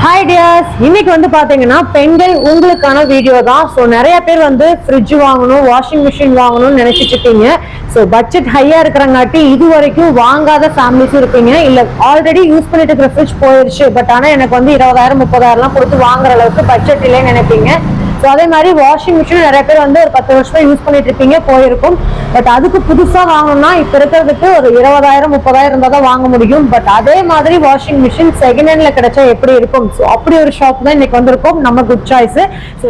Hi dears, இன்னைக்கு வந்து பாத்தீங்கன்னா பெண்கள் உங்களுக்கான வீடியோ தான். ஸோ நிறைய பேர் வந்து ஃப்ரிட்ஜ் வாங்கணும், வாஷிங் மிஷின் வாங்கணும்னு நினைச்சிட்டு இருக்கீங்க. ஸோ பட்ஜெட் ஹையா இருக்கிறங்காட்டி இது வரைக்கும் வாங்காத ஃபேமிலிஸும் இருப்பீங்க. இல்ல ஆல்ரெடி யூஸ் பண்ணிட்டு இருக்கிற ஃப்ரிட்ஜ் போயிடுச்சு, பட் ஆனா எனக்கு வந்து 20,000 30,000 கொடுத்து வாங்குற அளவுக்கு பட்ஜெட் இல்லைன்னு நினைப்பீங்க. ஸோ அதே மாதிரி வாஷிங் மிஷின் நிறைய பேர் வந்து ஒரு 10 வருஷமா யூஸ் பண்ணிட்டு இருப்பீங்க, போயிருக்கும். பட் அதுக்கு புதுசா வாங்கணும்னா இப்ப இருக்கிறதுக்கு ஒரு 20,000 30,000 இருந்தா தான் வாங்க முடியும். பட் அதே மாதிரி வாஷிங் மிஷின் செகண்ட் ஹேண்ட்ல கிடைச்சா எப்படி இருக்கும்? ஸோ அப்படி ஒரு ஷாப் தான் இன்னைக்கு வந்திருக்கும், நம்ம குட் சாய்ஸ். ஸோ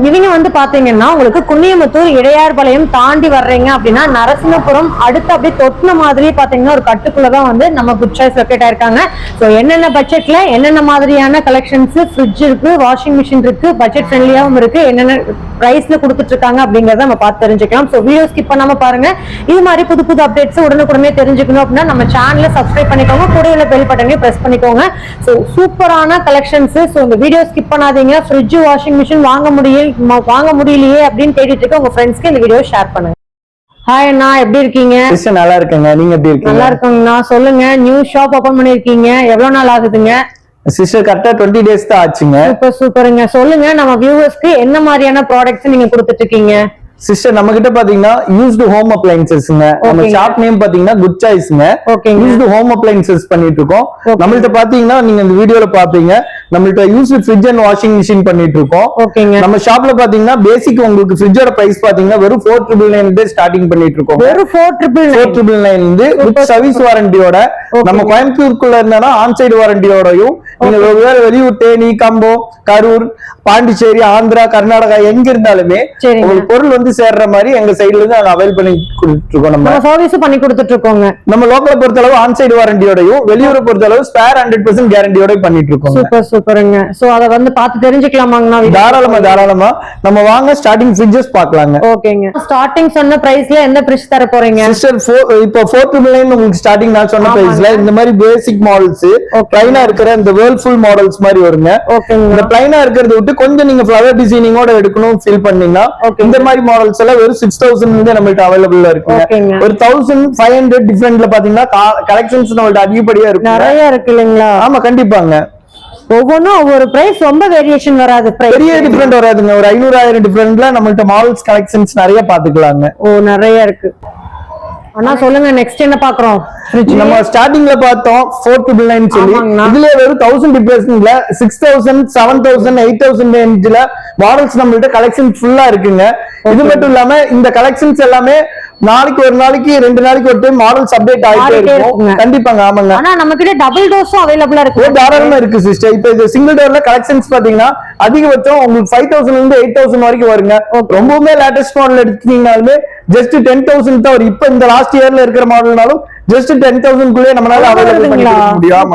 இவங்க வந்து பாத்தீங்கன்னா உங்களுக்கு குன்னியமுத்தூர் இடையார்பாளையம் தாண்டி வர்றீங்க அப்படின்னா நரசிங்கபுரம் அடுத்து அப்படியே தொட்டின மாதிரி பாத்தீங்கன்னா ஒரு கட்டுக்குள்ளதான் வந்து நம்ம குட் சாய்ஸ் லொக்கேட் ஆயிருக்காங்க. ஸோ என்னென்ன பட்ஜெட்ல என்னென்ன மாதிரியான கலெக்ஷன்ஸ் ஃப்ரிட்ஜ் இருக்கு, வாஷிங் மிஷின் இருக்கு, பட்ஜெட் ஃப்ரெண்ட்லியாவும் இருக்கு, என்னென்ன பிரைஸ்ல கொடுத்துட்டு இருக்காங்க அப்படிங்கறத நம்ம பார்த்து தெரிஞ்சுக்கலாம். ஸோ வீடியோ ஸ்கிப் பண்ணாம பாருங்க. இது மாதிரி புது புது அப்டேட்ஸ் உடனுக்குடனே தெரிஞ்சுக்கணும் அப்படின்னா நம்ம சேனலை சப்ஸ்கிரைப் பண்ணிக்கோங்க, கூட உள்ள பெல் பட்டனை பிரஸ் பண்ணிக்கோங்க. ஸோ சூப்பரான கலெக்ஷன்ஸ். ஸோ இந்த வீடியோ ஸ்கிப் பண்ணாதீங்க. ஃப்ரிட்ஜ் வாஷிங் மிஷின் வாங்க முடியலையே அப்படின்னு கேட்டுட்டு இருக்க உங்க ஃப்ரெண்ட்ஸ்க்கு இந்த வீடியோ ஷேர் பண்ணுங்க. ஹாய் அண்ணா, எப்படி இருக்கீங்க? நல்லா இருக்கேங்க, நீங்க எப்படி இருக்கீங்க? நல்லா இருக்கோங்கண்ணா. சொல்லுங்க, நியூ ஷாப் ஓபன் பண்ணிருக்கீங்க, எவ்வளவு நாள் ஆகுதுங்க? சிஸ்டர் கரெக்டா 20 days தான் ஆச்சுங்க. சூப்பருங்க. சொல்லுங்க, நம்ம வியூவர்ஸ்க்கு என்ன மாதிரியான ப்ராடக்ட்ஸ் நீங்க கொடுத்துட்டு இருக்கீங்க? சிஸ்டர் நம்ம கிட்ட பாத்தீங்கன்னா யூஸ்டு ஹோம் அப்ளையன்சஸ்ங்க. நம்ம ஷாப் நேம் பாத்தீங்கன்னா குட் சாய்ஸ்ங்க. யூஸ்டு ஹோம் அப்ளையன்சஸ் பண்ணிட்டு இருக்கோம். நம்மள்ட்ட பாத்தீங்கன்னா நீங்க இந்த வீடியோல பாப்பீங்க, நம்மள்ட்ட used fridge and washing machine பண்ணிட்டு இருக்கோம். நம்ம ஷாப்ல பாத்தீங்கன்னா பேசிக் உங்களுக்கு ஃப்ரிட்ஜோட பிரைஸ் பாத்தீங்கன்னா வெறும் 4,999 ஸ்டார்டிங் பண்ணிட்டு இருக்கோம். வெறும் 4,999 வித் சர்வீஸ் வாரண்டியோட. நம்ம கோயம்புத்தூருக்குள்ள இருந்தா ஆன் சைடு வாரண்டியோடயும், நீங்க வேற வெளியூர் தேனி, கம்பம், கரூர், பாண்டிச்சேரி, ஆந்திரா, கர்நாடகா எங்க இருந்தாலுமே உங்களுக்கு பொருள் வந்து சேர்ற மாதிரி எங்க சைடுல இருந்து நாங்க அவைல் பண்ணி கொடுத்துட்டு இருக்கோம். நம்ம சர்வீஸ் பண்ணி கொடுத்துட்டு இருக்கோங்க. நம்ம லோக்கலை பொறுத்த அளவு ஆன் சைடு வாரண்டியோடயும், வெளியூரை பொறுத்த அளவு ஸ்பேர் 100% கேரண்டியோட பண்ணிட்டு இருக்கோம். சூப்பருங்க. சோ அத வந்து பார்த்து தெரிஞ்சுக்கலாமாங்கண்ணா? தாராளமா நம்ம வாங்க ஸ்டார்டிங் ஃப்ரிட்ஜஸ் பார்க்கலாங்க. ஓகேங்க. ஸ்டார்டிங் சொன்ன பிரைஸ்ல எந்த பிரைஸ் தர போறீங்க? சிஸ்டர் இப்போ 4,999 உங்களுக்கு ஸ்டார்டிங் நான் சொன்ன பிரைஸ்ல இந்த மாதிரி பேசிக் மாடல்ஸ் பிளைனா இருக்கிற இந்த வேர்ல்ஃபுல் மாடல்ஸ் மாதிரி வருங்க. இந்த பிளைனா இருக்கிறத விட்டு கொஞ்சம் நீங்க ஃப்ளவர் டிசைனிங்கோட எடுக்கணும் ஃபீல் பண்ணீங்கன்னா இந்த மாதிரி மாடல்ஸ் எல்லாம் வெறும் 6,000 இருந்து நம்மள்ட்ட அவைலபிளா இருக்குங்க. ஒரு 1,500 டிஃபரெண்ட்ல பாத்தீங்கன்னா கலெக்ஷன்ஸ் நம்மள்ட்ட அதிகப்படியா இருக்கு, நிறைய இருக்கு இல்லைங்களா? ஆமா கண்டிப்பாங்க. ஒவ்வொன்றும் ஒவ்வொரு பிரைஸ், ரொம்ப வேரியேஷன் வராது, பெரிய டிஃபரெண்ட் வராதுங்க. ஒரு 500,000 டிஃபரெண்ட்ல நம்மள்ட்ட மாடல்ஸ் கலெக்ஷன்ஸ் நிறைய பாத்துக்கலாங்க. நிறைய இருக்கு. அண்ணா சொல்லுங்க, நெக்ஸ்ட் என்ன பாக்குறோம்? நம்ம ஸ்டார்டிங்ல பார்த்தோம் 4,999 சொல்லி, இதுல வெறும் 1000 டிஃபரன்ஸ்ல 6,000 7,000 8,000 ரேஞ்ச்ல மாடல்ஸ் நம்மள்ட்ட கலெக்ஷன் ஃபுல்லா இருக்குங்க. இது மட்டும் இல்லாம இந்த கலெக்ஷன்ஸ் எல்லாமே நாளைக்கு ஒரு நாளைக்கு 2 நாளைக்கு ஒரு டைம் மாடல்ஸ் அப்டேட் ஆயிட்டே இருக்கும். கண்டிப்பாங்க. ஆமாங்க. ஆனா நம்ம கிட்ட டபுள் டோர்ஸும் அவைலபிளா இருக்கு. தாராளமா இருக்கு சிஸ்டர். இப்போ இது சிங்கிள் டோர்ல கலெக்ஷன்ஸ் பாத்தீங்கன்னா அதிகபட்சம் உங்களுக்கு 5,000 இருந்து 8,000 வரைக்கும் வருங்க. ரொம்பவுமே லேட்டஸ்ட் மாடல் எடுத்தீங்கன்னாலுமே ஜஸ்ட் 10,000 தான் வரும். இப்போ இந்த லாஸ்ட் இயர்ல இருக்கிற மாடல்னாலும் ஜஸ்ட் 10,000 குள்ளே நம்மளால அவைலபிள் பண்ணிக்க முடியும்.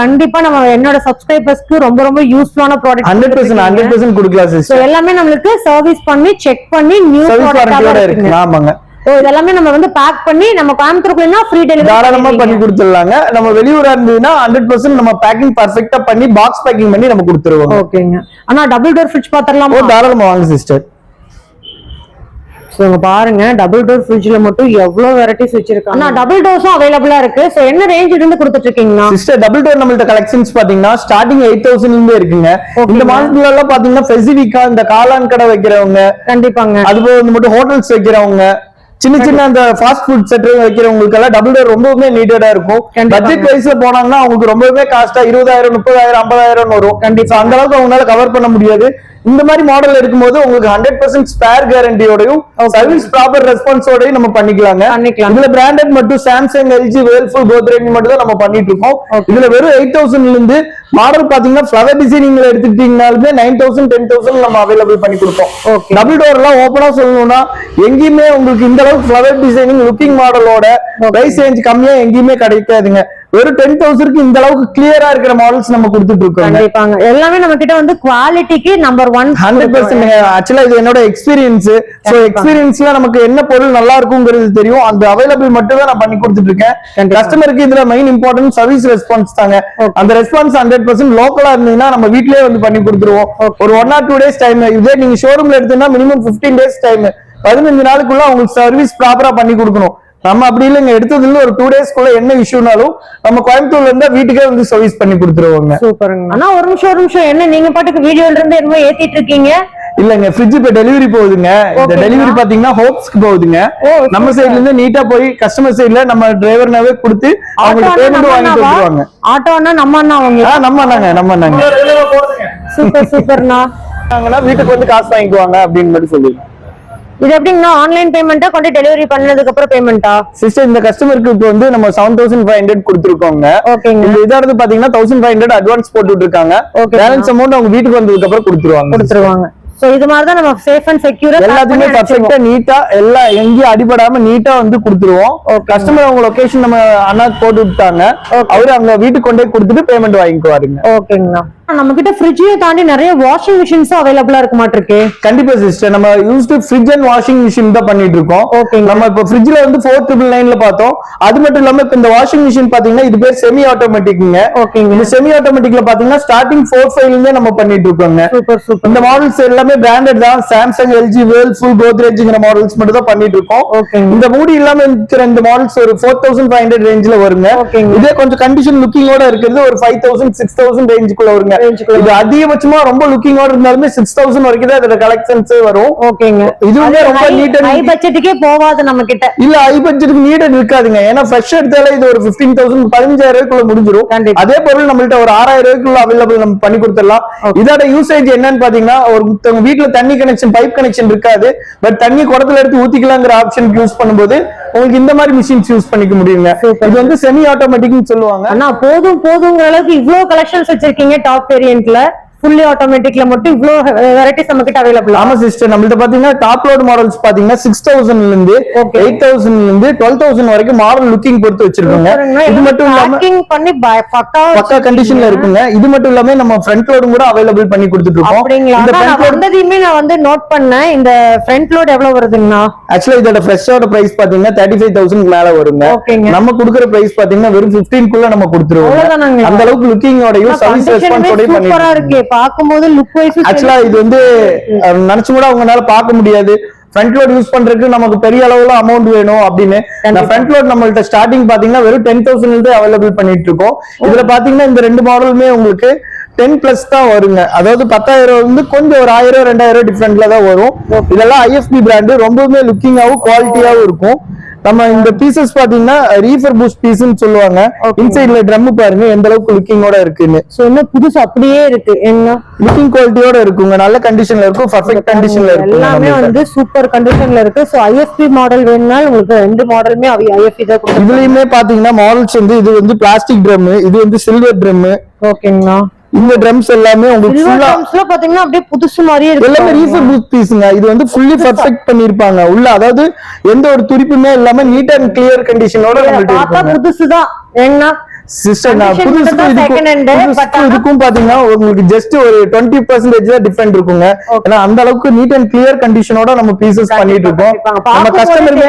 கண்டிப்பா நம்ம என்னோட சப்ஸ்கிரைபர்ஸ்க்கு ரொம்ப யூஸ்ஃபுல்லான ப்ராடக்ட் 100% கொடுக்கலாம் சிஸ்டர். எல்லாமே நம்மளுக்கு சர்வீஸ் பண்ணி செக் பண்ணி நியூ ப்ராடக்ட்டா இருக்கு. ஆமாங்க. இதெல்லாமே நம்ம வந்து பேக் பண்ணி நம்ம கோயம்புத்தூர்க்குள்ளனா ஃப்ரீ டெலிவரி தாராளமா பண்ணி கொடுத்துடலாங்க. நம்ம வெளியூரா இருந்ததுன்னா 100% நம்ம பேக்கிங் பர்ஃபெக்ட்டா பண்ணி பாக்ஸ் பேக்கிங் பண்ணி நம்ம கொடுத்துருவோம். ஓகேங்க. ஆனா டபுள் டோர் ஃப்ரிட்ஜ் பாத்தறலாமா? தாராளமா வாங்க சிஸ்டர். சோ பாருங்க, டபுள் டோர் ஃப்ரிட்ஜ்ல மட்டும் எவ்வளவு வெரைட்டிஸ் வச்சிருக்காங்க. ஆனா டபுள் டோர்ஸும் அவைலபிளா இருக்கு. சோ என்ன ரேஞ்ச் இருந்து கொடுத்துட்டு இருக்கீங்க சிஸ்டர்? டபுள் டோர் நம்மள்ட்ட கலெக்ஷன்ஸ் பாத்தீங்கன்னா ஸ்டார்டிங் 8,000 இருந்தே இருக்குங்க. இந்த மாடல்ல எல்லாம் பாத்தீங்கன்னா ஸ்பெசிபிக்கா இந்த காளான் கடை வைக்கிறவங்க, கண்டிப்பாங்க, அதுபோல வந்து மட்டும் ஹோட்டல்ஸ் வைக்கிறவங்க, சின்ன அந்த ஃபாஸ்ட் ஃபுட் செட்டர் வைக்கிறவங்களுக்கு எல்லாம் டபுள் டோர் ரொம்பவுமே நீடடா இருக்கும். பட்ஜெட் பிரைஸ்ல போனாங்கன்னா அவங்களுக்கு ரொம்பவே காஸ்டா 20,000 30,000 50,000 வரும். கண்டிப்பா அந்த அளவுக்கு அவங்களால கவர் பண்ண முடியாது. இந்த மாதிரி மாடல் இருக்கும்போது உங்களுக்கு 100% ஸ்பேர் கேரண்டியோடையும் சர்வீஸ் ப்ராப்பர் ரெஸ்பான்ஸோடையும் நம்ம பண்ணிக்கலாங்க. இதுல பிராண்டட் மட்டும் சாம்சங், எல்ஜி, வேர்ல்ஃபுல், கோத்ரேஜ் மட்டும் தான் நம்ம பண்ணிட்டு இருக்கோம். இதுல வெறும் 8,000 இருந்து மாடல் பாத்தீங்கன்னா ஃப்ளவர் டிசைனிங்ல எடுத்துக்கிட்டீங்கனாலுமே 9,000 10,000 நம்ம அவைலபிள் பண்ணி கொடுப்போம். டபுள் டோர் எல்லாம் ஓப்பனா சொல்லணும்னா எங்கேயுமே உங்களுக்கு இந்த அளவுக்கு ஃப்ளவர் டிசைனிங் லுக்கிங் மாடலோட பிரைஸ் ரேஞ்ச் கம்மியா எங்கேயுமே கிடைக்காதுங்க. வெறும் 10,000 இந்த அளவுக்கு கிளியரா இருக்கிற மாடல்ஸ் நம்ம கொடுத்துட்டு இருக்கோம். கண்டிப்பாங்க. எல்லாமே நம்ம கிட்ட வந்து குவாலிட்டிக்கு நம்பர் 1 100%. ஆக்சுவலா இது என்னோட எக்ஸ்பீரியன்ஸ். சோ எக்ஸ்பீரியன்ஸ்ல நமக்கு என்ன பொருள் நல்லா இருக்குங்கிறது தெரியும். அந்த அவைலபிள் மட்டும் தான் நான் பண்ணி கொடுத்துட்டு இருக்கேன். கஸ்டமருக்கு இதுல மெயின் இம்பார்ட்டன்ட் சர்வீஸ் ரெஸ்பான்ஸ் தாங்க. அந்த ரெஸ்பான்ஸ் 100% லோக்கலா இருந்தீங்கன்னா நம்ம வீட்லயே வந்து பண்ணி கொடுத்துருவோம். ஒரு 1 or 2 days டைம். இதே நீங்க ஷோரூம்ல எடுத்தீங்கன்னா மினிமம் 15 days டைம், 15 நாளுக்குள்ள உங்களுக்கு சர்வீஸ் ப்ராப்பரா பண்ணி கொடுக்கணும். நம்ம அப்படி இல்லைங்க, எடுத்ததுல ஒரு 2 டேஸ்க்குள்ள என்ன இஷ்யூனாலும் நம்ம கோயம்புத்தூர்ல இருந்தா வீட்டுக்கே வந்து சர்வீஸ் பண்ணி கொடுத்துருவாங்க. சூப்பருங்க. ஆனா ஒரு நிமிஷம் என்ன நீங்க பாட்டுக்கு வீடியோல இருந்து என்னமோ ஏத்திட்டு இருக்கீங்க? இல்லங்க, ஃப்ரிட்ஜ் இப்ப டெலிவரி போகுதுங்க. இந்த டெலிவரி பாத்தீங்கன்னா ஹோப்ஸ்க்கு போகுதுங்க. நம்ம சைடுல இருந்து நீட்டா போய் கஸ்டமர் சைடுல நம்ம டிரைவர்னாவே கொடுத்து அவங்களுக்கு பேமெண்ட் வாங்கி கொடுத்துருவாங்க. ஆட்டோ அண்ணா நம்ம அண்ணா அவங்க? நம்ம அண்ணாங்க. சூப்பர்ண்ணா. வீட்டுக்கு வந்து காசு வாங்கிக்குவாங்க அப்படின்னு மட்டும் சொல்லி. இது எப்படின்னா ஆன்லைன் பேமெண்டா கொண்டு டெலிவரி பண்ணதுக்கு அப்புறம் பேமெண்டா? சிஸ்டர், இந்த கஸ்டமருக்கு இப்போ வந்து நம்ம 7500 கொடுத்துருக்கோங்க. இந்த இதாவது பாத்தீங்கன்னா 1500 அட்வான்ஸ் போட்டு இருக்காங்க. பேலன்ஸ் அமௌண்ட் அவங்க வீட்டுக்கு வந்ததுக்கு அப்புறம் கொடுத்துருவாங்க. சோ இது மாதிரி தான் நம்ம சேஃப் அண்ட் செக்யூரா எல்லாத்தையுமே பெர்ஃபெக்ட்டா நீட்டா எல்லாம் எங்கேயும் அடிபடாம நீட்டா வந்து கொடுத்துருவோம். கஸ்டமர் அவங்க லொகேஷன் நம்ம அண்ணா போட்டு விட்டாங்க, அவரு அங்க வீட்டுக்கு கொண்டே கொடுத்துட்டு பேமெண்ட் வாங்கிக்குவாருங்க. ஓகேங்கண்ணா. நம்ம கிட்ட ஃப்ரிட்ஜையும் தாண்டி நிறைய வாஷிங் மிஷின்ஸும் அவைலபிளா இருக்க மாட்டிருக்கு. கண்டிப்பா சிஸ்டர், நம்ம used fridge and washing machine தான் பண்ணிட்டு இருக்கோம். நம்ம இப்போ ஃப்ரிட்ஜ்ல வந்து 4999ல பார்த்தோம். அது மட்டும் இல்லாம இப்ப இந்த வாஷிங் மிஷின் பாத்தீங்கன்னா இது பேர் செமி ஆட்டோமேட்டிக்ங்க. இந்த செமி ஆட்டோமேட்டிக்ல பாத்தீங்கன்னா ஸ்டார்டிங் 4.5ல நம்ம பண்ணிட்டு இருக்கோங்க. இந்த மாடல்ஸ் எல்லாமே பிராண்டட் தான். சாம்சங், எல்ஜி, வேர்ல்பூல், கோத்ரேஜ்ங்கிற மாடல்ஸ் மட்டும் தான் பண்ணிட்டு இருக்கோம். இந்த மூடி இல்லாம இருக்கிற இந்த மாடல்ஸ் ஒரு 4500 ரேஞ்ச்ல வருங்க. இதே கொஞ்சம் கண்டிஷன் லுக்கிங்கோட இருக்கிறது ஒரு 5000 6000 ரேஞ்சுக்குள்ள வருங்க. இது அதிகபட்சமா ரொம்ப லுக்கிங்கோட இருந்தாலுமே 6000 வரைக்கும் தான் இதோட கலெக்ஷன்ஸ் வரும். ஓகேங்க. இதுவுமே ரொம்ப நீட் அண்ட் ஹை பட்ஜெட்டுக்கே போவாது நம்ம கிட்ட. இல்ல, ஹை பட்ஜெட்டுக்கு நீட் இருக்காதுங்க. ஏன்னா ஃப்ரெஷ் எடுத்தாலே இது ஒரு 15000 15000 முடிஞ்சிரும். அதே பொருள் நம்மள்ட்ட ஒரு 6000 அவைலபிள் நம்ம பண்ணி கொடுத்துடலாம். இதோட யூசேஜ் என்னன்னு பாத்தீங்கன்னா, ஒருத்தவங்க வீட்டுல தண்ணி கனெக்ஷன், பைப் கனெக்ஷன் இருக்காது, பட் தண்ணி குடத்துல எடுத்து ஊத்திக்கலாங்கிற ஆப்ஷன் யூஸ் பண்ணும்போது உங்களுக்கு இந்த மாதிரி மிஷின்ஸ் யூஸ் பண்ணிக்க முடியுங்க. இது வந்து செமி ஆட்டோமேட்டிக்னு சொல்லுவாங்க. ஆனா போதுங்கிற அளவுக்கு இவ்ளோ கலெக்ஷன்ஸ் வச்சிருக்கீங்க டாப் வேரியன்ட்ல. ஃபுல்லி ஆட்டோமேட்டிக்ல மட்டும் இவ்ளோ வெரைட்டிஸ் நம்ம கிட்ட அவைலபிள். ஆமா சிஸ்டர், நம்மள்ட்ட பாத்தீங்கன்னா டாப் லோட் மாடல்ஸ் பாத்தீங்கன்னா 6000ல இருந்து 8000ல இருந்து 12000 வரைக்கும் மாடல் லுக்கிங் பொறுத்து வச்சிருக்கோங்க. இது மட்டும் இல்லாம பேக்கிங் பண்ணி பக்கா கண்டிஷன்ல இருக்குங்க. இது மட்டும் இல்லாம நம்ம ஃப்ரண்ட் லோடும் கூட அவைலபிள் பண்ணி கொடுத்துட்டு இருக்கோம். இந்த ஃப்ரண்ட் லோட் நான் வந்து நோட் பண்ணேன். இந்த ஃப்ரண்ட் லோட் எவ்வளவு வருதுங்கண்ணா? ஆக்சுவலா இதோட ஃப்ரெஷ்ஷோட பிரைஸ் பாத்தீங்கன்னா 35000 மேல வருங்க. நம்ம கொடுக்குற பிரைஸ் பாத்தீங்கன்னா வெறும் 15 குள்ள நம்ம கொடுத்துருவோம். அந்த அளவுக்கு லுக்கிங்கோடயும் சர்வீஸ் ரெஸ்பான்ஸோடயும் பண்ணிருக்கோம். பாக்கும்போது லுக் வைஸ் ஆக்சுவலா இது வந்து நினைச்சு கூட அவங்களால பார்க்க முடியாது. ஃப்ரண்ட் லோட் யூஸ் பண்றதுக்கு நமக்கு பெரிய அளவுல அமௌண்ட் வேணும் அப்படின்னு ஃப்ரண்ட் லோட் நம்மள்ட்ட ஸ்டார்டிங் பாத்தீங்கன்னா வெறும் 10000 இருந்து அவைலபிள் பண்ணிட்டு இருக்கோம். இதுல பாத்தீங்கன்னா இந்த ரெண்டு மாடலுமே உங்களுக்கு 10+ தான் வருங்க. அதாவது 10000 வந்து கொஞ்சம் ஒரு 1000 2000 டிஃபரெண்ட்ல தான் வரும். இதெல்லாம் ஐஎஃப்பி பிராண்ட், ரொம்பவுமே லுக்கிங்காவும் குவாலிட்டியாவும் இருக்கும். நம்ம இந்த பீசஸ் பாத்தீங்கன்னா ரீஃபர் பூஸ்ட் பீஸ்னு சொல்லுவாங்க. இன்சைட்ல ட்ரம் பாருங்க எந்த அளவுக்கு லுக்கிங்கோட இருக்குன்னு. சோ என்ன புதுசு அப்படியே இருக்கு. என்ன லுக்கிங் குவாலிட்டியோட இருக்குங்க. நல்ல கண்டிஷன்ல இருக்கும், பெர்ஃபெக்ட் கண்டிஷன்ல இருக்கும். எல்லாமே வந்து சூப்பர் கண்டிஷன்ல இருக்கு. சோ ஐஎஃப்பி மாடல் வேணும்னா உங்களுக்கு ரெண்டு மாடலுமே ஐஎஃப்பி தான் கொடுக்கும். இதுலயுமே பாத்தீங்கன்னா மாடல்ஸ் வந்து இது வந்து பிளாஸ்டிக் ட்ரம், இது வந்து சில்வர் ட்ரம். ஓகேங்களா. இந்த ட்ரம்ஸ் எல்லாமே உங்களுக்கு ஃபுல்லா பாத்தீங்கன்னா அப்படியே புதுசு மாதிரியே இருக்கு. எல்லாமே ரீஃபர் பூஸ்ட் பீஸ்ங்க. இது வந்து ஃபுல்லி பெர்ஃபெக்ட் பண்ணிருப்பாங்க உள்ள. அதாவது எந்த ஒரு துரிப்புமே இல்லாம நீட் அண்ட் கிளியர் கண்டிஷனோட நம்மள்ட்ட பார்த்தா புதுசுதான். ஏன்னா சிஸ்டர், நான் இதுக்கும் பாத்தீங்கன்னா உங்களுக்கு ஜஸ்ட் ஒரு 20% தான் டிஃபரெண்ட் இருக்குங்க. ஏன்னா அந்த அளவுக்கு நீட் அண்ட் கிளியர் கண்டிஷனோட நம்ம பீசஸ் பண்ணிட்டு இருக்கோம். நம்ம கஸ்டமருமே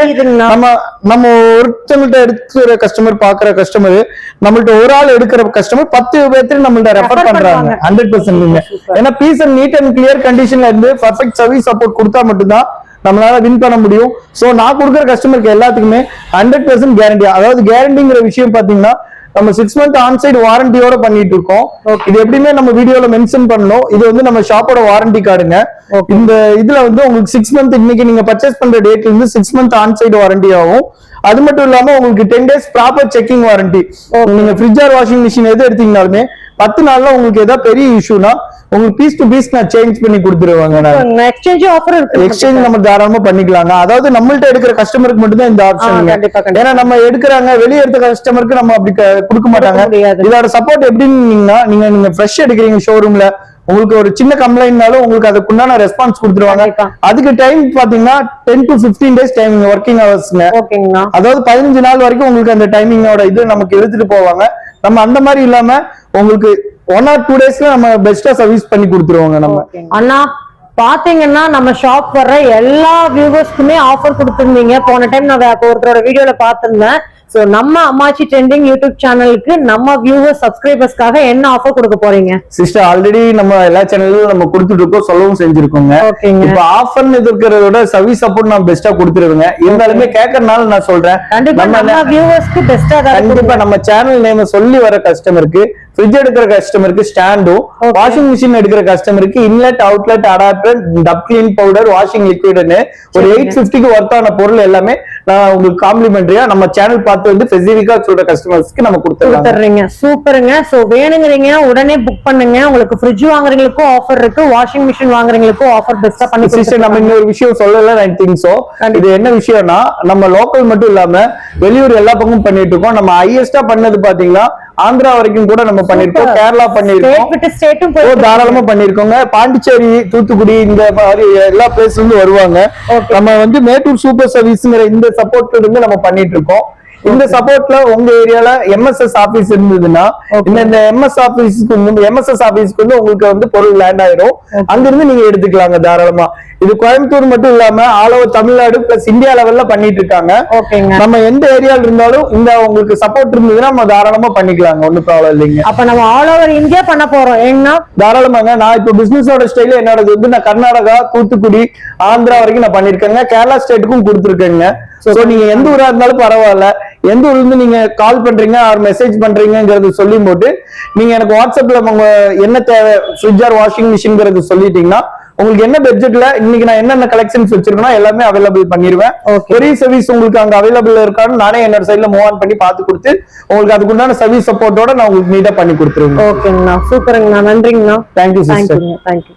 நம்ம ஒருத்தவங்கள்ட்ட எடுக்கிற கஸ்டமர், பாக்குற கஸ்டமர், நம்மள்ட்ட ஒரு ஆள் எடுக்கிற கஸ்டமர் 10 பேர்த்து நம்மள்ட்ட ரெஃபர் பண்றாங்க 100%. ஏன்னா peace and need and clear கண்டிஷன்ல இருந்து பர்ஃபெக்ட் சர்வீஸ் சப்போர்ட் கொடுத்தா மட்டும்தான் நம்மளால வின் பண்ண முடியும். சோ நான் கொடுக்குற கஸ்டமருக்கு எல்லாத்துக்குமே 100% கேரண்டி. அதாவது கேரண்டிங்கிற விஷயம் பாத்தீங்கன்னா நம்ம 6 month ஆன்சைட் வாரண்டியோட பண்ணிட்டு இருக்கோம். இது எப்படியுமே நம்ம வீடியோல மென்ஷன் பண்ணணும். இது வந்து நம்ம ஷாப்போட வாரண்டி கார்டுங்க. இந்த இதுல வந்து உங்களுக்கு 6 month இன்னைக்கு நீங்க பர்ச்சேஸ் பண்ற டேட்ல இருந்து 6 month ஆன்சைட் வாரண்டி ஆகும். அது மட்டும் இல்லாம உங்களுக்கு 10 days ப்ராப்பர் செக்கிங் வாரண்டி. நீங்க ஃப்ரிட்ஜ் ஆர் வாஷிங் மிஷின் எது எடுத்தீங்கனாலுமே 10 நாள்ல உங்களுக்கு ஏதாவது பெரிய இஷ்யூனா உங்களுக்கு பீஸ் டு பீஸ் நான் சேஞ்ச் பண்ணி கொடுத்துருவாங்க. எக்ஸ்சேஞ்ச் ஆஃபர் இருக்கு. எக்ஸ்சேஞ்ச் நம்ம தாராளமா பண்ணிக்கலாங்க. அதாவது நம்மள்ட்ட எடுக்கிற கஸ்டமருக்கு மட்டும் தான் இந்த ஆப்ஷன். ஏன்னா நம்ம எடுக்கிறாங்க, வெளியே எடுத்த கஸ்டமருக்கு நம்ம அப்படி கொடுக்க மாட்டாங்க. இதோட சப்போர்ட் எப்படின்னா, நீங்க ஃப்ரெஷ் எடுக்கிறீங்க ஷோரூம்ல, உங்களுக்கு ஒரு சின்ன கம்ப்ளைண்ட்னாலும் உங்களுக்கு அதுக்குண்டான ரெஸ்பான்ஸ் கொடுத்துருவாங்க. அதுக்கு டைம் பாத்தீங்கன்னா 10 to 15 days டைமிங் ஒர்க்கிங் ஹவர்ஸ்ங்க. அதாவது 15 நாள் வரைக்கும் உங்களுக்கு அந்த டைமிங்கோட இது நமக்கு எடுத்துட்டு போவாங்க. நம்ம அந்த மாதிரி இல்லாம உங்களுக்கு 1 or 2 daysல நம்ம பெஸ்டா சர்வீஸ் பண்ணி கொடுத்துருவாங்க. நம்ம அண்ணா பாத்தீங்கன்னா நம்ம ஷாப் வர்ற எல்லா வியூவர்ஸ்க்குமே ஆஃபர் கொடுத்துருந்தீங்க. போன டைம் நான் ஒருத்தரோட வீடியோல பாத்திருந்தேன். சோ நம்ம அம்மாச்சி ட்ரெண்டிங் யூடியூப் சேனலுக்கு நம்ம வியூவர்ஸ் சப்ஸ்கிரைபர்ஸ்க்காக என்ன ஆஃபர் கொடுக்க போறீங்க? சிஸ்டர் ஆல்ரெடி நம்ம எல்லா சேனல்லும் நம்ம கொடுத்துட்டு இருக்கோம், சொல்லவும் செஞ்சிருக்கோங்க. இப்ப ஆஃபர்னு இருக்கிறத விட சர்வீஸ் சப்போர்ட் நான் பெஸ்டா கொடுத்துருவேங்க. இருந்தாலுமே கேட்கறதுனால நான் சொல்றேன், நம்ம வியூவர்ஸ்க்கு பெஸ்டா கண்டிப்பா நம்ம சேனல் நேம் சொல்லி வர கஸ்டமருக்கு ஃப்ரிட்ஜ் எடுக்கிற கஸ்டமருக்கு ஸ்டாண்டும், வாஷிங் மிஷின் எடுக்கிற கஸ்டமருக்கு inlet outlet adapter, tub clean powder, washing லிக்விட்னு ஒரு 850க்கு ஒர்த்தான பொருள் எல்லாமே நான் உங்களுக்கு காம்ப்ளிமெண்டரியா நம்ம சேனல் பார்த்து வந்து ஸ்பெசிபிக்கா சொல்ற கஸ்டமர்ஸ்க்கு நம்ம கொடுத்துறீங்க. சூப்பருங்க. சோ வேணுங்கிறீங்க உடனே புக் பண்ணுங்க. உங்களுக்கு ஃப்ரிட்ஜ் வாங்குறவங்களுக்கும் ஆஃபர் இருக்கு, வாஷிங் மிஷின் வாங்குறவங்களுக்கும் ஆஃபர் பெஸ்டா பண்ணி சிஸ்டர். நம்ம இன்னொரு விஷயம் சொல்லல, ஐ திங்க் சோ. இது என்ன விஷயம்னா, நம்ம லோக்கல் மட்டும் இல்லாம வெளியூர் எல்லா பக்கமும் பண்ணிட்டு இருக்கோம். நம்ம ஹையஸ்டா பண்ணது பாத்தீங்கன்னா ஆந்திரா வரைக்கும் கூட நம்ம பண்ணிருக்கோம், கேரளா பண்ணிருக்கோம், தாராளமா பண்ணிருக்கோங்க. பாண்டிச்சேரி, தூத்துக்குடி இந்த மாதிரி எல்லா பிளேஸ்ல இருந்து வருவாங்க. நம்ம வந்து மேட்டூர் சூப்பர் சர்வீஸ்ங்கிற இந்த சப்போர்ட்ல இருந்து நம்ம பண்ணிட்டு இருக்கோம். இந்த சப்போர்ட்ல உங்க ஏரியால எம்எஸ்எஸ் ஆபீஸ் இருந்ததுன்னா இந்த எம்எஸ்எஸ் ஆபீஸ்க்கு வந்து உங்களுக்கு வந்து பொருள் லேண்ட் ஆயிரும். அங்க இருந்து நீங்க எடுத்துக்கலாங்க தாராளமா. இது கோயம்புத்தூர் மட்டும் இல்லாம all over Tamil Nadu plus India லெவல்ல பண்ணிட்டு இருக்காங்க. நம்ம எந்த ஏரியால இருந்தாலும் இந்த உங்களுக்கு சப்போர்ட் இருந்ததுன்னா நம்ம தாராளமா பண்ணிக்கலாங்க, ஒன்னும் ப்ராப்ளம் இல்லைங்க. அப்ப நம்ம ஆல் ஓவர் இந்தியா பண்ண போறோம் ஏன்னா தாராளமாங்க. நான் இப்போ பிசினஸோட ஸ்டைல என்னோடது வந்து நான் கர்நாடகா, தூத்துக்குடி, ஆந்திரா வரைக்கும் நான் பண்ணிருக்கேங்க. கேரளா ஸ்டேட்டுக்கும் கொடுத்துருக்கேங்க. சோ நீங்க எந்த ஊரா இருந்தாலும் பரவாயில்ல, எந்த ஊர்ல இருந்து நீங்க கால் பண்றீங்க ஆர் மெசேஜ் பண்றீங்கிறது சொல்லி போட்டு நீங்க எனக்கு வாட்ஸ்அப்ல உங்க என்ன தேவை ஃப்ரிட்ஜ் ஆர் வாஷிங் மிஷின்ங்கிறது சொல்லிட்டீங்கன்னா உங்களுக்கு என்ன பட்ஜெட்ல இன்னைக்கு நான் என்னென்ன கலெக்ஷன்ஸ் வச்சிருக்கேன் எல்லாமே அவைலபிள் பண்ணிடுவேன். கொரியர் சர்வீஸ் உங்களுக்கு அங்க அவைலபிள் இருக்கான்னு நானே என்னோட சைட்ல மூவ் ஆன் பண்ணி பார்த்து கொடுத்து உங்களுக்கு அதுக்குண்டான சர்வீஸ் சப்போர்ட்டோட நான் உங்களுக்கு நீட்டா பண்ணி கொடுத்துருவேன். ஓகேங்கண்ணா, சூப்பருங்கண்ணா, நன்றிங்கண்ணா. Thank you sister. தேங்க்யூ.